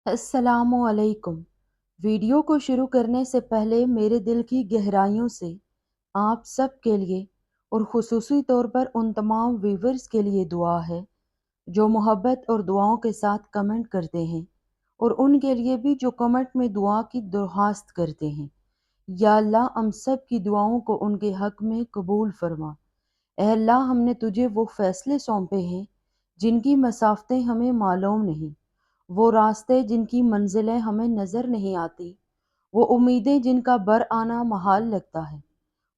अस्सलामुअलैकुम। वीडियो को शुरू करने से पहले मेरे दिल की गहराइयों से आप सब के लिए और ख़ुसूसी तौर पर उन तमाम व्यूवर्स के लिए दुआ है जो मोहब्बत और दुआओं के साथ कमेंट करते हैं, और उनके लिए भी जो कमेंट में दुआ की दरख्वास्त करते हैं। या अल्लाह हम सब की दुआओं को उनके हक में कबूल फरमा। ऐ अल्लाह, हमने तुझे वो फैसले सौंपे हैं जिनकी मसाफ़तें हमें मालूम नहीं, वो रास्ते जिनकी मंजिलें हमें नज़र नहीं आती, वो उम्मीदें जिनका बर आना महाल लगता है,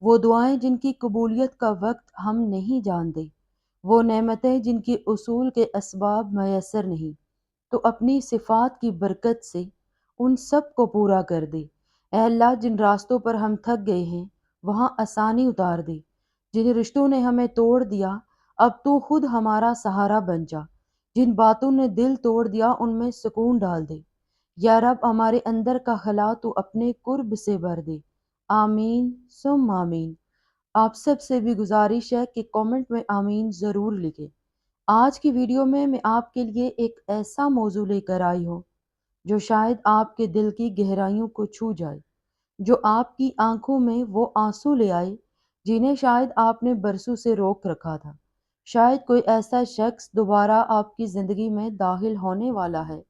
वो दुआएं जिनकी कबूलियत का वक्त हम नहीं जानते, वो नेमतें जिनकी उसूल के असबाब मैसर नहीं। तो अपनी सिफ़ात की बरकत से उन सब को पूरा कर दे। ऐ अल्लाह, जिन रास्तों पर हम थक गए हैं वहाँ आसानी उतार दे। जिन रिश्तों ने हमें तोड़ दिया, अब तू खुद हमारा सहारा बन जा। जिन बातों ने दिल तोड़ दिया उनमें सुकून डाल दे। या रब, हमारे अंदर का खला तू अपने कुर्ब से भर दे। आमीन सुम आमीन। आप सब से भी गुजारिश है कि कमेंट में आमीन ज़रूर लिखें। आज की वीडियो में मैं आपके लिए एक ऐसा मौजू लेकर आई हूँ जो शायद आपके दिल की गहराइयों को छू जाए, जो आपकी आंखों में वो आंसू ले आए जिन्हें शायद आपने बरसों से रोक रखा था। शायद कोई ऐसा शख्स दोबारा आपकी ज़िंदगी में दाखिल होने वाला है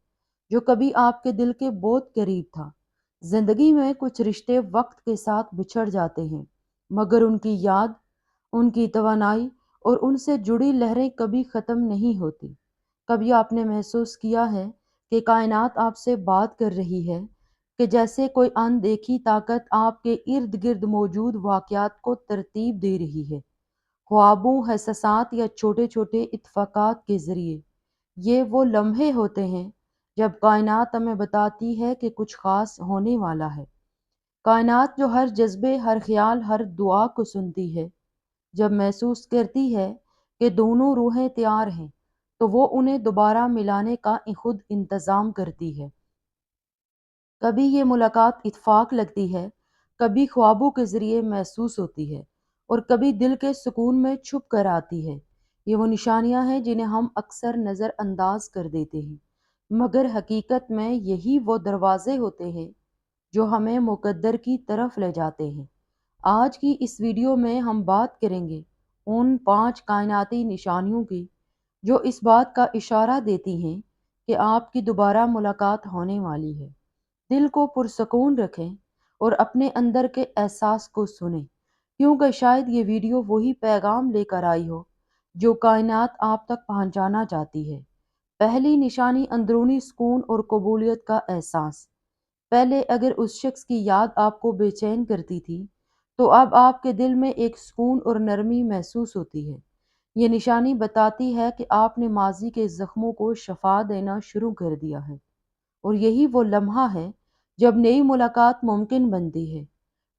जो कभी आपके दिल के बहुत करीब था। ज़िंदगी में कुछ रिश्ते वक्त के साथ बिछड़ जाते हैं, मगर उनकी याद, उनकी तवानाई और उनसे जुड़ी लहरें कभी ख़त्म नहीं होती। कभी आपने महसूस किया है कि कायनात आपसे बात कर रही है, कि जैसे कोई अनदेखी ताकत आपके इर्द गिर्द मौजूद वाक़यात को तरतीब दे रही है, ख्वाबों, एहसासात या छोटे छोटे इत्तफ़ाक़ात के ज़रिए। ये वो लम्हे होते हैं जब कायनात हमें बताती है कि कुछ ख़ास होने वाला है। कायनात जो हर जज्बे, हर ख्याल, हर दुआ को सुनती है, जब महसूस करती है कि दोनों रूहें तैयार हैं, तो वो उन्हें दोबारा मिलाने का खुद इंतज़ाम करती है। कभी ये मुलाकात इत्फाक लगती है, कभी ख्वाबों के ज़रिए महसूस होती है, और कभी दिल के सुकून में छुप कर आती है। ये वो निशानियां हैं जिन्हें हम अक्सर नज़रअंदाज कर देते हैं, मगर हकीकत में यही वो दरवाजे होते हैं जो हमें मुकद्दर की तरफ ले जाते हैं। आज की इस वीडियो में हम बात करेंगे उन 5 कायनाती निशानियों की जो इस बात का इशारा देती हैं कि आपकी दोबारा मुलाकात होने वाली है। दिल को पुरसकून रखें और अपने अंदर के एहसास को सुनें, क्योंकि शायद ये वीडियो वही पैगाम लेकर आई हो जो कायनात आप तक पहुंचाना चाहती है। पहली निशानी, अंदरूनी सुकून और कबूलियत का एहसास। पहले अगर उस शख्स की याद आपको बेचैन करती थी, तो अब आपके दिल में एक सुकून और नरमी महसूस होती है। ये निशानी बताती है कि आपने माजी के जख्मों को शफा देना शुरू कर दिया है, और यही वो लम्हा है जब नई मुलाकात मुमकिन बनती है।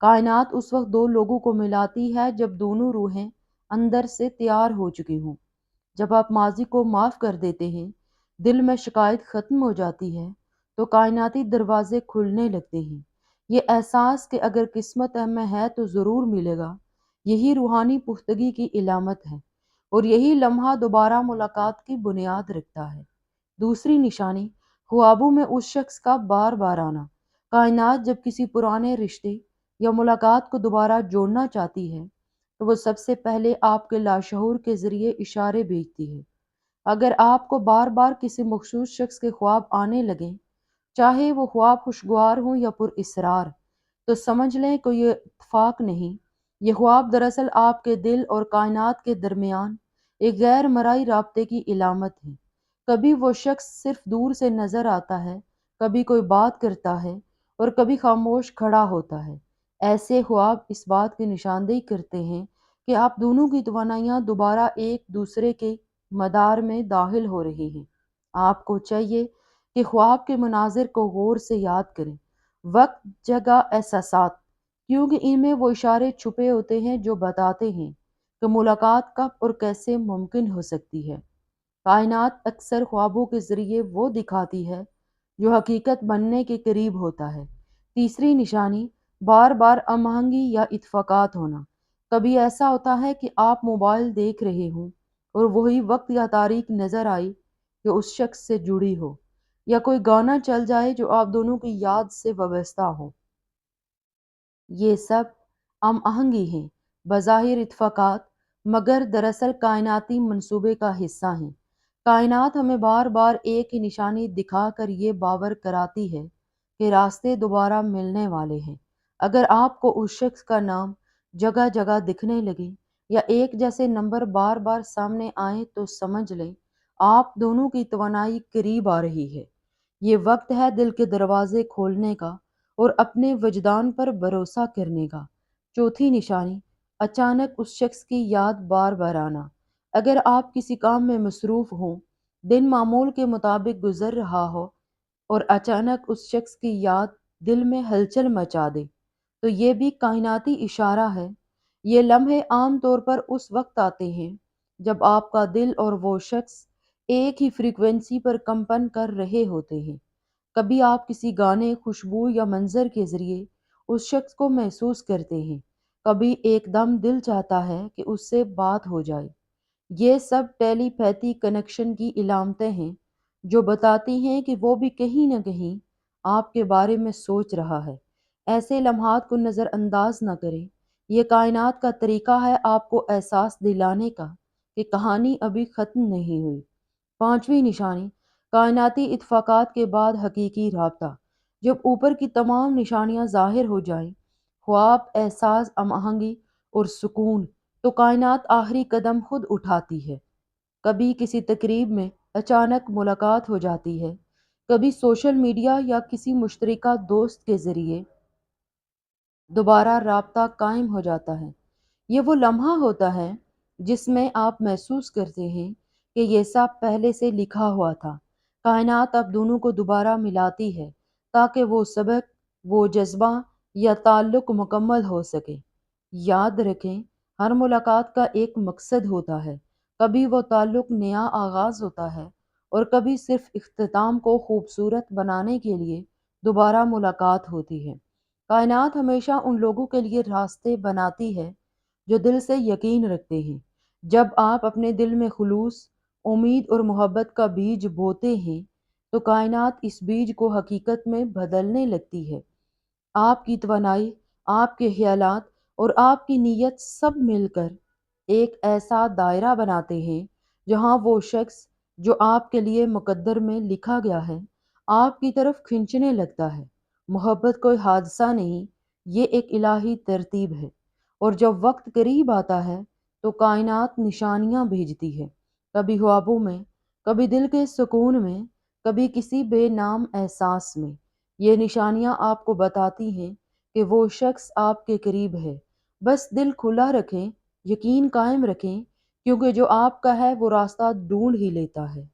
कायनात उस वक्त दो लोगों को मिलाती है जब दोनों रूहें अंदर से तैयार हो चुकी हों। जब आप माजी को माफ़ कर देते हैं, दिल में शिकायत ख़त्म हो जाती है, तो कायनाती दरवाजे खुलने लगते हैं। ये एहसास कि अगर किस्मत में है तो ज़रूर मिलेगा, यही रूहानी पुख्तगी की इलामत है, और यही लम्हा दोबारा मुलाकात की बुनियाद रखता है। दूसरी निशानी, ख्वाबों में उस शख्स का बार बार आना। कायनात जब किसी पुराने रिश्ते या मुलाकात को दोबारा जोड़ना चाहती है, तो वो सबसे पहले आपके लाशऊर के ज़रिए इशारे भेजती है। अगर आपको बार बार किसी मखसूस शख्स के ख्वाब आने लगें, चाहे वो ख्वाब खुशगवार हों या पुरअसरार, तो समझ लें कि ये इत्तेफाक नहीं। ये ख्वाब दरअसल आपके दिल और कायनात के दरमियान एक गैर मराई राब्ते की इलामत है। कभी वो शख्स सिर्फ दूर से नज़र आता है, कभी कोई बात करता है, और कभी खामोश खड़ा होता है। ऐसे ख्वाब इस बात की निशानदेही करते हैं कि आप दोनों की तवानाइयाँ दोबारा एक दूसरे के मदार में दाखिल हो रही हैं। आपको चाहिए कि ख्वाब के मनाजिर को गौर से याद करें, वक्त, जगह, एहसासात, क्योंकि इनमें वो इशारे छुपे होते हैं जो बताते हैं कि मुलाकात कब और कैसे मुमकिन हो सकती है। कायनात अक्सर ख्वाबों के ज़रिए वो दिखाती है जो हकीकत बनने के करीब होता है। तीसरी निशानी, बार बार अमहंगी या इत्फाकात होना। कभी ऐसा होता है कि आप मोबाइल देख रहे हों और वही वक्त या तारीख नज़र आई कि उस शख्स से जुड़ी हो, یا کوئی گانا چل جائے جو آپ دونوں کی یاد سے وابستہ ہو۔ یہ سب ہم آہنگی ہیں، بظاہر اتفاقات، مگر دراصل کائناتی منصوبے کا حصہ ہیں۔ کائنات ہمیں بار بار ایک ہی نشانی دکھا کر یہ باور کراتی ہے کہ راستے دوبارہ ملنے والے ہیں۔ اگر آپ کو اس شخص کا نام جگہ جگہ دکھنے لگے یا ایک جیسے نمبر بار بار سامنے آئیں تو سمجھ لیں آپ دونوں کی توانائی قریب آ رہی ہے۔ یہ وقت ہے دل کے دروازے کھولنے کا اور اپنے وجدان پر بھروسہ کرنے کا۔ چوتھی نشانی، اچانک اس شخص کی یاد بار بار آنا۔ اگر آپ کسی کام میں مصروف ہوں، دن معمول کے مطابق گزر رہا ہو اور اچانک اس شخص کی یاد دل میں ہلچل مچا دے، تو یہ بھی کائناتی اشارہ ہے۔ یہ لمحے عام طور پر اس وقت آتے ہیں جب آپ کا دل اور وہ شخص ایک ہی فریکوینسی پر کمپن کر رہے ہوتے ہیں۔ کبھی آپ کسی گانے، خوشبو یا منظر کے ذریعے اس شخص کو محسوس کرتے ہیں، کبھی ایک دم دل چاہتا ہے کہ اس سے بات ہو جائے۔ یہ سب ٹیلی پیتھی کنیکشن کی علامتیں ہیں جو بتاتی ہیں کہ وہ بھی کہیں نہ کہیں آپ کے بارے میں سوچ رہا ہے۔ ایسے لمحات کو نظر انداز نہ کریں، یہ کائنات کا طریقہ ہے آپ کو احساس دلانے کا کہ کہانی ابھی ختم نہیں ہوئی۔ پانچویں نشانی، کائناتی اتفاقات کے بعد حقیقی رابطہ۔ جب اوپر کی تمام نشانیاں ظاہر ہو جائیں، خواب، احساس، ہم آہنگی اور سکون، تو کائنات آخری قدم خود اٹھاتی ہے۔ کبھی کسی تقریب میں اچانک ملاقات ہو جاتی ہے، کبھی سوشل میڈیا یا کسی مشترکہ دوست کے ذریعے دوبارہ رابطہ قائم ہو جاتا ہے۔ یہ وہ لمحہ ہوتا ہے جس میں آپ محسوس کرتے ہیں کہ یہ سب پہلے سے لکھا ہوا تھا۔ کائنات اب دونوں کو دوبارہ ملاتی ہے تاکہ وہ سبق، وہ جذبہ یا تعلق مکمل ہو سکے۔ یاد رکھیں، ہر ملاقات کا ایک مقصد ہوتا ہے۔ کبھی وہ تعلق نیا آغاز ہوتا ہے اور کبھی صرف اختتام کو خوبصورت بنانے کے لیے دوبارہ ملاقات ہوتی ہے۔ کائنات ہمیشہ ان لوگوں کے لیے راستے بناتی ہے جو دل سے یقین رکھتے ہیں۔ جب آپ اپنے دل میں خلوص، امید اور محبت کا بیج بوتے ہیں تو کائنات اس بیج کو حقیقت میں بدلنے لگتی ہے۔ آپ کی توانائی، آپ کے خیالات اور آپ کی نیت سب مل کر ایک ایسا دائرہ بناتے ہیں جہاں وہ شخص جو آپ کے لیے مقدر میں لکھا گیا ہے آپ کی طرف کھنچنے لگتا ہے۔ محبت کوئی حادثہ نہیں، یہ ایک الہی ترتیب ہے، اور جب وقت قریب آتا ہے تو کائنات نشانیاں بھیجتی ہے، کبھی خوابوں میں، کبھی دل کے سکون میں، کبھی کسی بے نام احساس میں۔ یہ نشانیاں آپ کو بتاتی ہیں کہ وہ شخص آپ کے قریب ہے۔ بس دل کھلا رکھیں، یقین قائم رکھیں، کیونکہ جو آپ کا ہے وہ راستہ ڈھونڈ ہی لیتا ہے۔